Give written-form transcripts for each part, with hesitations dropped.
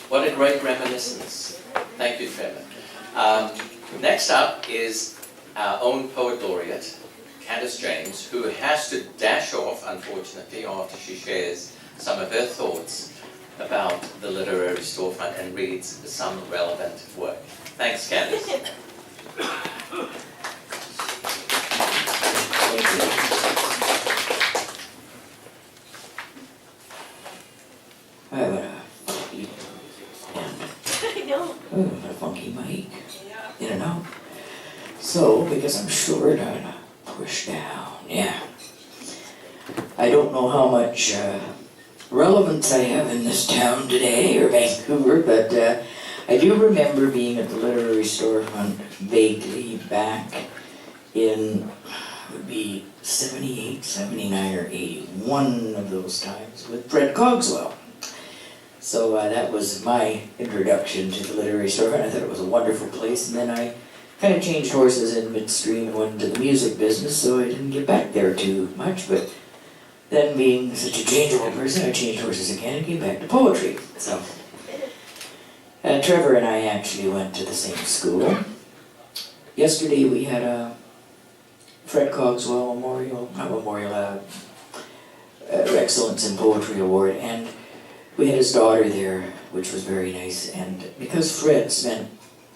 What a great reminiscence. Thank you, Trevor. Next up is our own poet laureate, Candice James, who has to dash off, unfortunately, after she shares some of her thoughts about the literary storefront and reads some relevant work. Thanks, Candice. I have a funky I know. a funky mic. In and out. So, because I'm short, I'm gonna push down. Yeah. I don't know how much relevance I have in this town today, or Vancouver, but I do remember being at the literary storefront vaguely back in, it would be 78, 79, or 81 of those times with Fred Cogswell. So that was my introduction to the literary storefront. I thought it was a wonderful place, and then I kind of changed horses in midstream and went into the music business, so I didn't get back there too much, but then being such a changeable person, I changed horses again and came back to poetry. So Trevor and I actually went to the same school. Yesterday we had a Fred Cogswell Excellence in Poetry Award, and we had his daughter there, which was very nice. And because Fred spent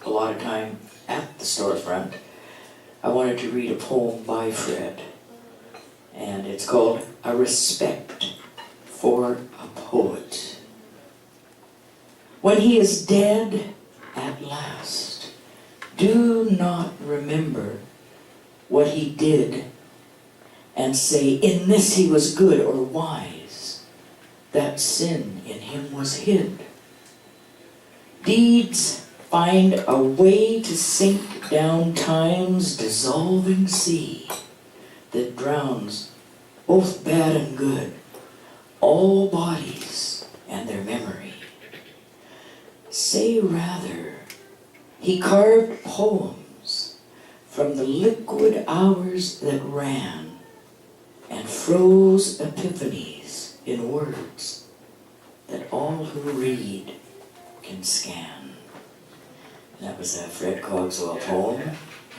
a lot of time at the storefront, I wanted to read a poem by Fred. And it's called A Respect for a Poet. When he is dead at last, do not remember what he did and say, in this he was good or wise, that sin in him was hid. Deeds find a way to sink down time's dissolving sea that drowns both bad and good, all bodies and their memory. Say rather, he carved poems from the liquid hours that ran and froze epiphanies in words that all who read can scan. And that was a Fred Cogswell poem,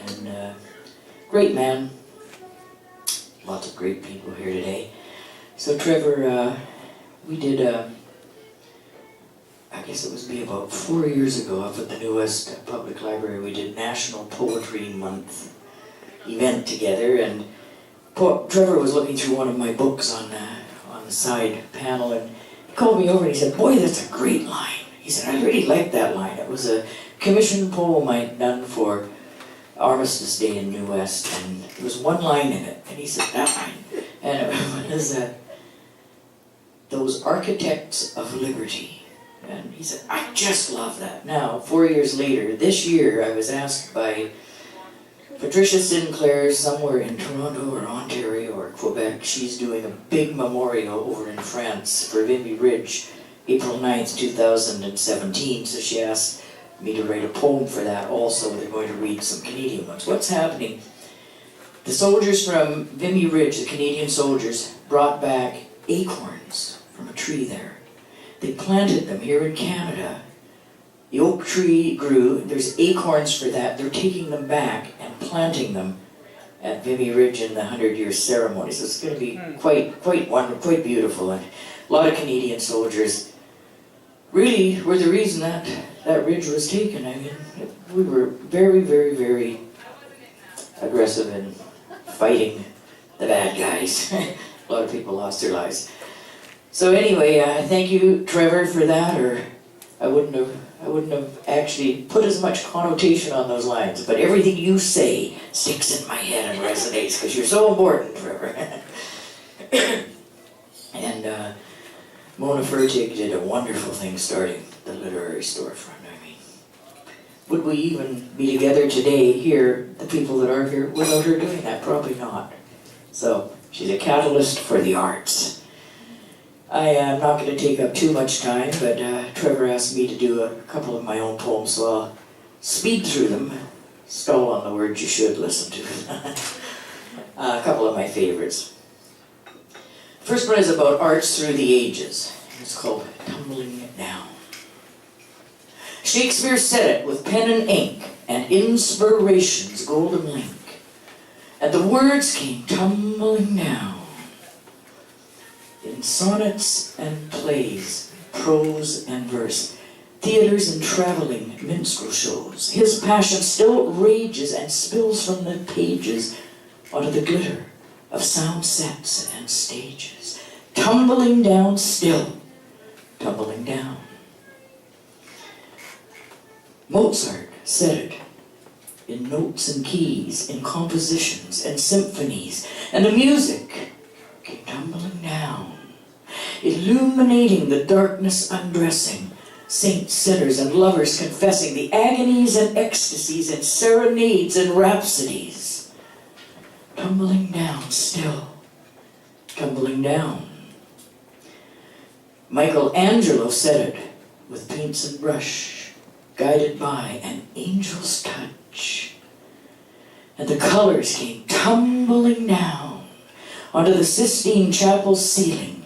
and great man. Lots of great people here today. So Trevor, we did I guess it was about 4 years ago up at the New West Public Library, we did National Poetry Month event together, and Trevor was looking through one of my books on the side panel, and he called me over and he said, "Boy, that's a great line." He said, "I really liked that line. It was a commissioned poem I'd done for Armistice Day in New West, and there was one line in it, and he said, that line, and it was those architects of liberty. And he said, I just love that. Now, 4 years later, this year, I was asked by Patricia Sinclair somewhere in Toronto or Ontario or Quebec. She's doing a big memorial over in France for Vimy Ridge, April 9th, 2017. So she asked me to write a poem for that also. They're going to read some Canadian ones. What's happening? The soldiers from Vimy Ridge, the Canadian soldiers, brought back acorns from a tree there. They planted them here in Canada. The oak tree grew. There's acorns for that. They're taking them back and planting them at Vimy Ridge in the 100-year ceremony. So it's going to be quite wonderful, quite beautiful. And a lot of Canadian soldiers really were the reason that ridge was taken. I mean, we were very, very, very aggressive in fighting the bad guys. A lot of people lost their lives. So anyway, thank you, Trevor, for that, or I wouldn't have actually put as much connotation on those lines, but everything you say sticks in my head and resonates, because you're so important, Trevor. And Mona Furtig did a wonderful thing starting the literary storefront. I mean, would we even be together today here, the people that are here, without her doing that? Probably not. So she's a catalyst for the arts. I am not going to take up too much time, but Trevor asked me to do a couple of my own poems, so I'll speed through them, stall on the words you should listen to. A couple of my favorites. First one is about arts through the ages. It's called Tumbling Down. Shakespeare said it with pen and ink and inspiration's golden link. And the words came tumbling down in sonnets and plays, prose and verse, theaters and traveling minstrel shows. His passion still rages and spills from the pages onto the glitter of sound sets and stages. Tumbling down still, tumbling down. Mozart said it in notes and keys, in compositions and symphonies, and the music came tumbling down, illuminating the darkness undressing, saints, sinners, and lovers confessing the agonies and ecstasies and serenades and rhapsodies. Tumbling down still, tumbling down. Michelangelo said it with paints and brush, guided by an angel's touch. And the colors came tumbling down onto the Sistine Chapel's ceiling.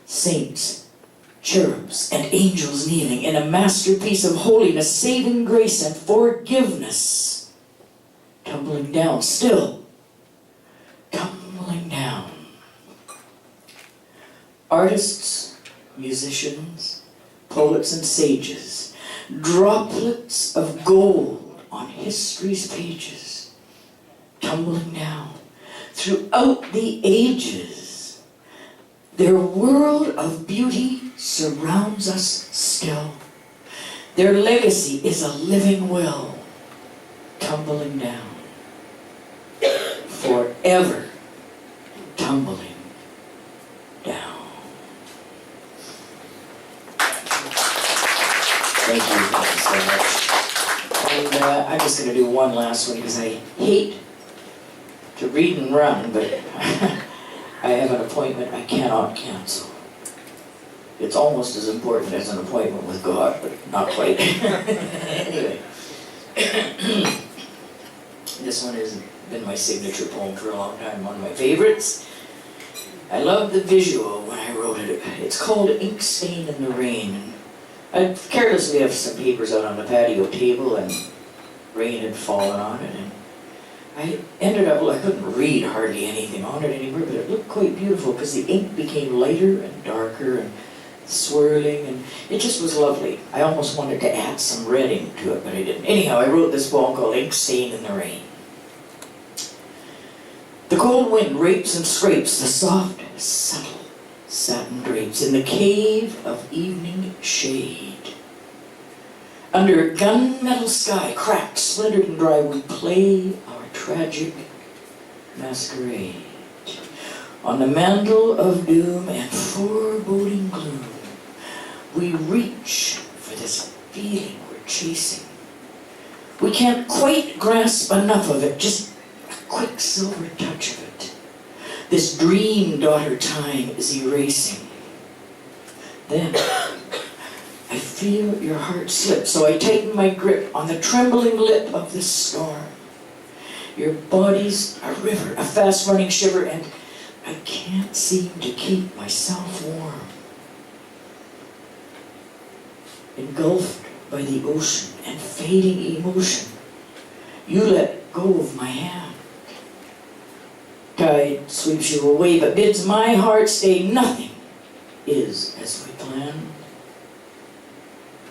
Saints, cherubs, and angels kneeling in a masterpiece of holiness, saving grace, and forgiveness. Tumbling down, still tumbling down. Artists, musicians, poets, and sages, droplets of gold on history's pages, tumbling down throughout the ages. Their world of beauty surrounds us still. Their legacy is a living will, tumbling down, forever tumbling down. Thank you so much. And I'm just going to do one last one because I hate to read and run, but I have an appointment I cannot cancel. It's almost as important as an appointment with God, but not quite. Anyway, this one has been my signature poem for a long time, one of my favorites. I love the visual when I wrote it. It's called Ink Stain in the Rain. I carelessly left some papers out on the patio table and rain had fallen on it. And I ended up, I couldn't read hardly anything on it anymore, but it looked quite beautiful because the ink became lighter and darker and swirling, and it just was lovely. I almost wanted to add some red ink to it, but I didn't. Anyhow, I wrote this poem called Ink Stain in the Rain. The cold wind rapes and scrapes the soft, subtle satin drapes in the cave of evening shade. Under gunmetal sky, cracked, splintered, and dry, we play our tragic masquerade. On the mantle of doom and foreboding gloom, we reach for this feeling we're chasing. We can't quite grasp enough of it, just a quick silver touch of it. This dream daughter time is erasing. Then I feel your heart slip, so I tighten my grip on the trembling lip of this storm. Your body's a river, a fast-running shiver, and I can't seem to keep myself warm. Engulfed by the ocean and fading emotion, you let go of my hand. Tide sweeps you away, but bids my heart stay. Nothing is as we planned.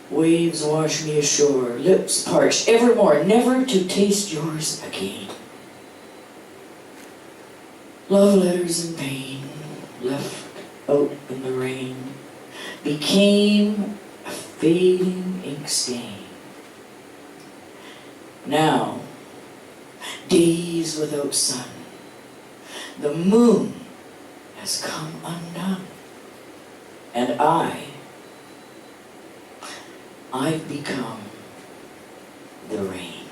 Waves wash me ashore, lips parched evermore, never to taste yours again. Love letters in pain, left out in the rain, became a fading ink stain. Now, days without sun, the moon has come undone, and I've become the rain.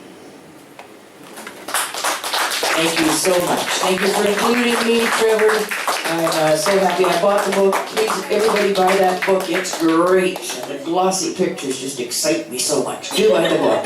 Thank you so much. Thank you for including me, Trevor. I'm so happy I bought the book. Please, everybody buy that book. It's great. And the glossy pictures just excite me so much. Do buy the book.